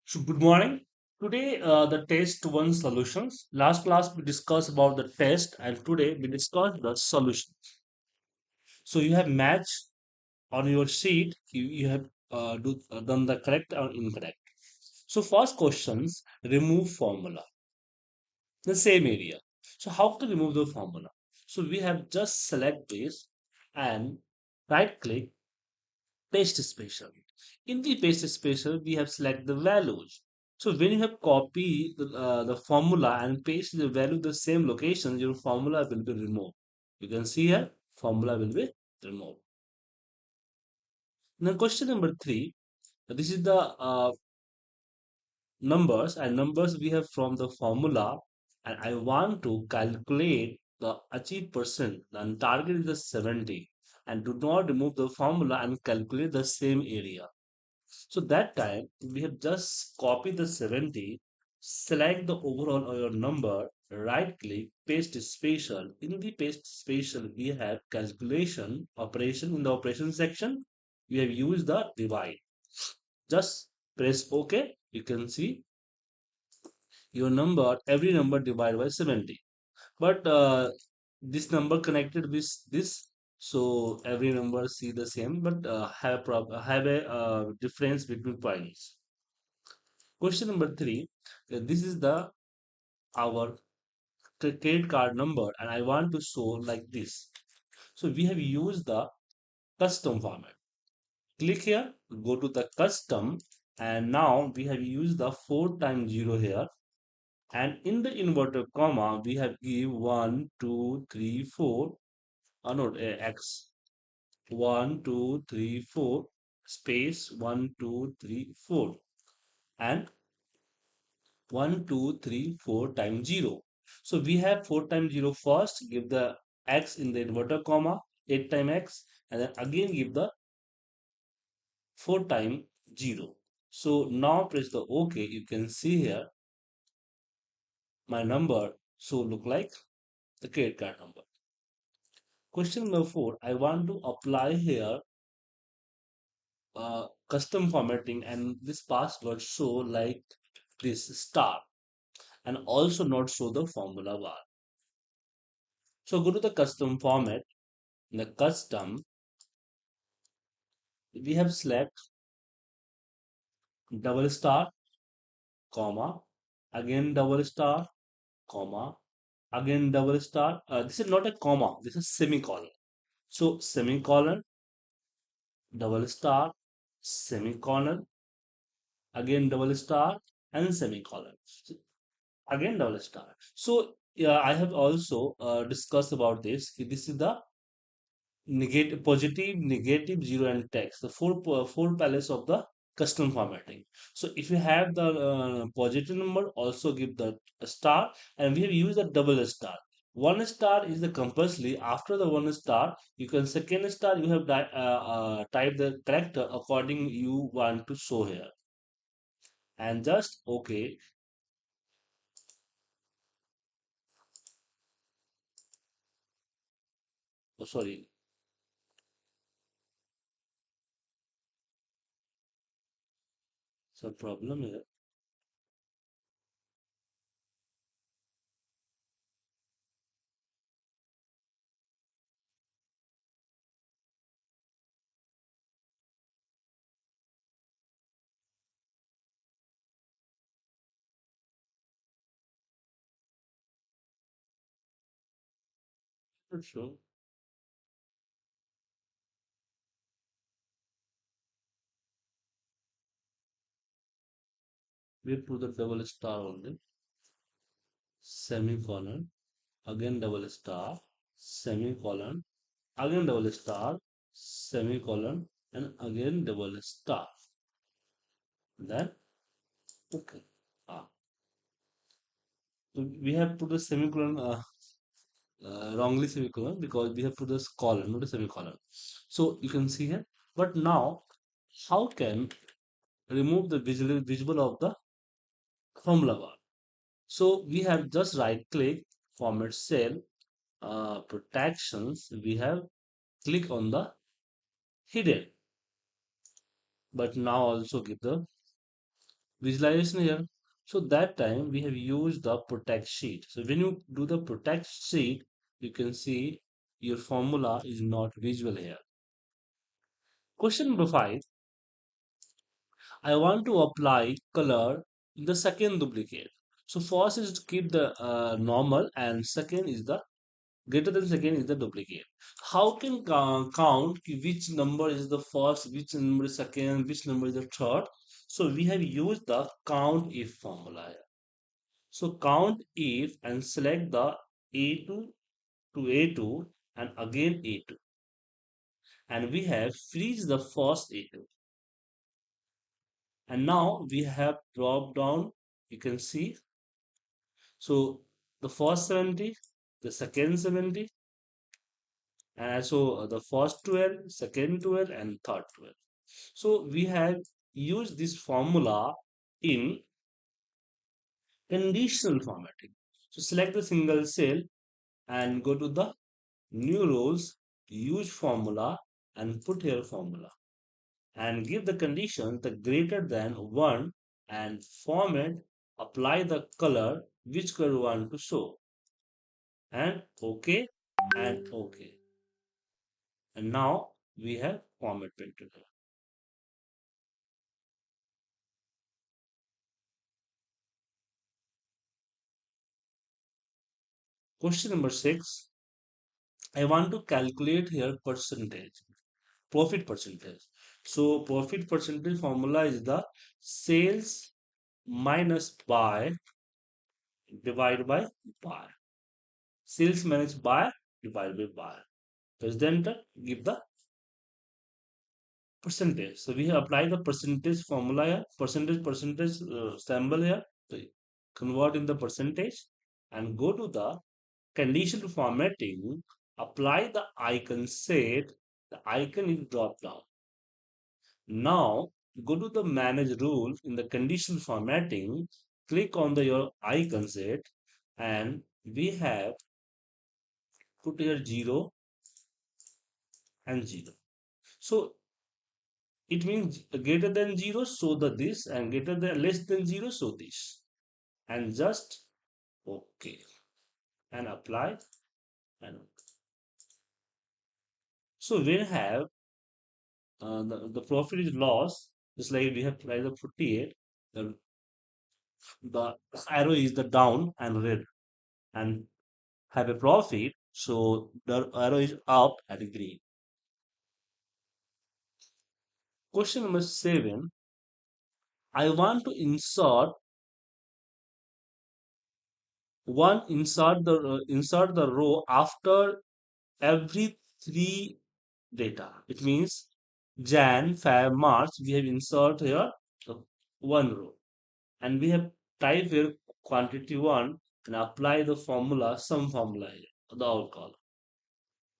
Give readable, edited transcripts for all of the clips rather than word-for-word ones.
So good morning. Today, the test one solutions. Last class we discussed about the test, and today we discuss the solution. So you have matched on your sheet. You have done the correct or incorrect. So first questions: remove formula. The same area. So how to remove the formula? So we have just select this and right click paste special. In the paste special, we have select the values. So when you have copy the formula and paste the value the same location, your formula will be removed. You can see here, formula will be removed. Now question number three, this is the numbers and numbers we have from the formula and I want to calculate the achieved percent and target is the 70 and do not remove the formula and calculate the same area. So that time we have just copied the 70, select the overall or your number, right click, paste special. In the paste special, we have calculation operation. In the operation section, we have used the divide. Just press OK. You can see your number, every number divided by 70. But this number connected with this, so every number see the same, but have a difference between points. Question number three. This is the our credit card number, and I want to show like this. So we have used the custom format. Click here, go to the custom, and now we have used the 4 times 0 here. And in the inverted comma, we have give 1, 2, 3, 4, no, x 1, 2, 3, 4 space 1, 2, 3, 4 and 1, 2, 3, 4 times 0. So we have 4 times 0 first, give the x in the inverted comma, 8 times x, and then again give the 4 times 0. So now press the OK. You can see here my number so look like the credit card number. Question number 4. I want to apply here custom formatting and this password show like this star and also not show the formula bar. So go to the custom format. In the custom, we have select double star, comma, again double star, comma, again double star. This is not a comma, this is semicolon. So semicolon, double star, semicolon, again double star, and semicolon. So, again double star. So yeah, I have also discussed about this. This is the negative, positive, negative, zero, and text. The four palettes of the custom formatting. So if you have the positive number, also give the star, and we have used the double star. One star is the compulsory. After the one star, you can second star. You have type the character according you want to show here, and just okay. Oh, sorry, some problem here. Not sure. We put the double star only, semicolon, again double star, semicolon, again double star, semicolon, and again double star. Then, okay. Ah, so we have put a semicolon, wrongly semicolon because we have put a colon, not a semicolon. So you can see here. But now, how can remove the visible of the formula bar? So we have just right click, format cell, protections. We have click on the hidden, but now also give the visualization here. So that time we have used the protect sheet. So when you do the protect sheet, you can see your formula is not visual here. Question number 5. I want to apply color in the second duplicate. So first is to keep the normal, and second is the greater than second is the duplicate. How can count which number is the first, which number is second, which number is the third? So we have used the count if formula. So count if and select the A2 to A2 and again A2. And we have freeze the first A2. And now we have dropped down, you can see. So the first 70, the second 70, and so the first 12, second 12, and third 12. So we have used this formula in conditional formatting. So select the single cell and go to the new rows, use formula and put here formula and give the condition the greater than 1 and format, apply the color which color you want to show and OK and OK. And now we have format printed. Question number 6. I want to calculate here percentage, profit percentage. So profit percentage formula is the sales minus buy divided by buy. Sales minus buy divided by buy. Press the enter, give the percentage. So we have applied the percentage formula here, percentage symbol here. So convert in the percentage and go to the conditional formatting. Apply the icon set. The icon is drop down. Now go to the manage rules in the conditional formatting. Click on the your icon set, and we have put here 0 and 0. So it means greater than 0, so the this, and greater than less than 0, so this. And just OK. And apply. And so we have the profit is loss, just like we have tried the 48. The arrow is the down and red, and have a profit. So the arrow is up at green. Question number 7. I want to insert the row after every three data. It means Jan, Feb, March, we have insert here the one row, and we have type here quantity one and apply the formula, some formula here, the out column.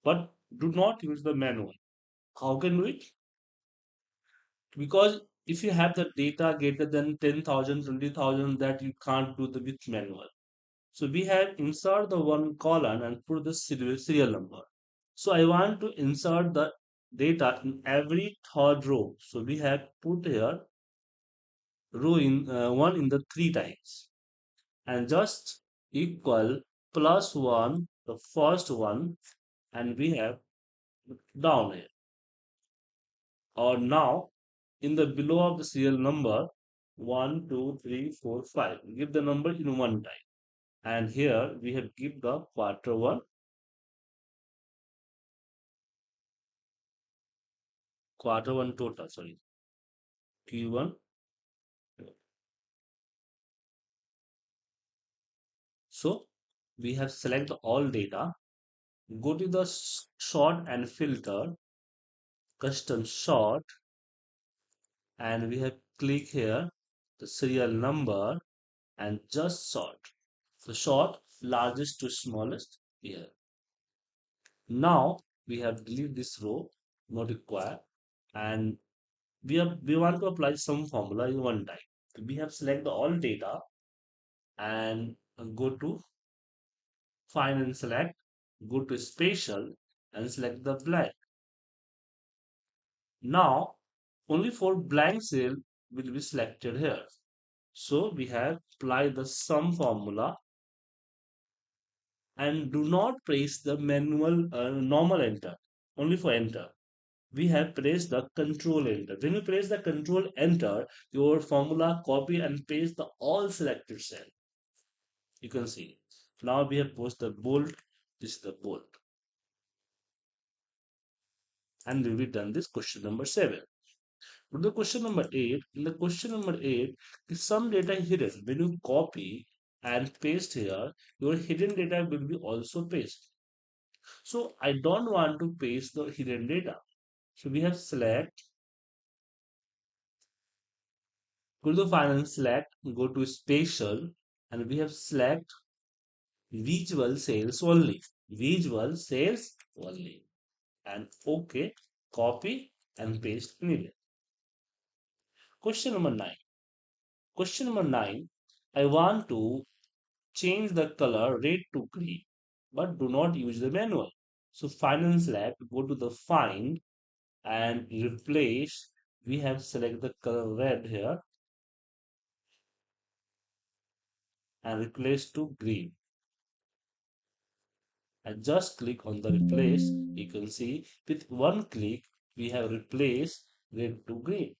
But do not use the manual. How can do it? Because if you have the data greater than 10,000, 20,000, that you can't do the with manual. So we have insert the one column and put the serial number. So I want to insert the data in every third row. So we have put here row in one in the three times and just equal plus one the first one, and we have down here. Or now in the below of the serial number 1, 2, 3, 4, 5. Give the number in one time. And here we have give the quarter one, total, sorry, Q1. So we have select all data, go to the sort and filter, custom sort, and we have click here the serial number and just sort. So sort largest to smallest here. Now we have delete this row, not required, and we want to apply some formula in one time. We have select the all data and go to find and select, go to spatial and select the blank. Now only for blank cell will be selected here. So we have apply the sum formula and do not press the manual normal enter, only for enter. We have pressed the control enter. When you press the control enter, your formula copy and paste the all selected cell. You can see. Now we have posted the bolt. This is the bolt. And we will done this question number 7. But the question number 8, in the question number 8, is some data hidden. When you copy and paste here, your hidden data will be also pasted. So I don't want to paste the hidden data. So we have select, go to finance select, go to spatial, and we have select visual sales only. Visual sales only. And OK, copy and paste anywhere. Question number 9. Question number 9. I want to change the color red to green, but do not use the manual. So finance lab, go to the find and replace. We have select the color red here and replace to green. And just click on the replace. You can see with one click we have replaced red to green.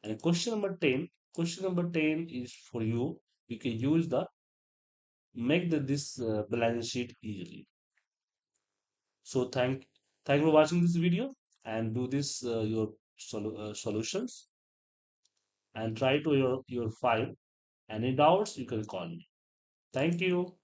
And question number 10. Question number 10 is for you. You can use the make this balance sheet easily. So thank you for watching this video and do this your solutions and try to your file. Any doubts you can call me. Thank you.